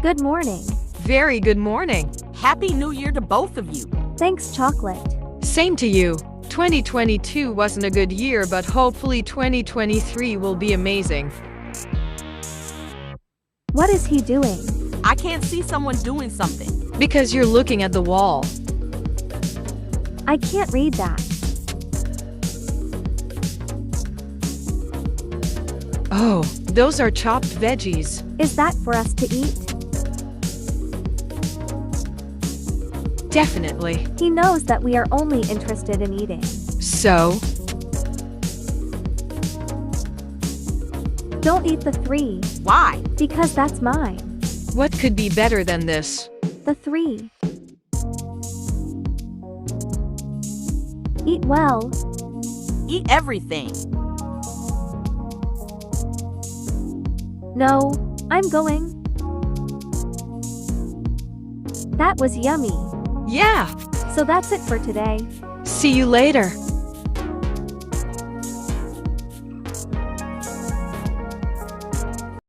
Good morning. Very good morning. Happy New Year to both of you. Thanks, Chocolate. Same to you. 2022 wasn't a good year, but hopefully 2023 will be amazing. What is he doing? I can't see someone doing something. Because you're looking at the wall. I can't read that. Oh, those are chopped veggies. Is that for us to eat? Definitely. He knows that we are only interested in eating. So? Don't eat the 3. Why? Because that's mine. What could be better than this? The 3. Eat well. Eat everything. No, I'm going. That was yummy. Yeah. So that's it for today. See you later.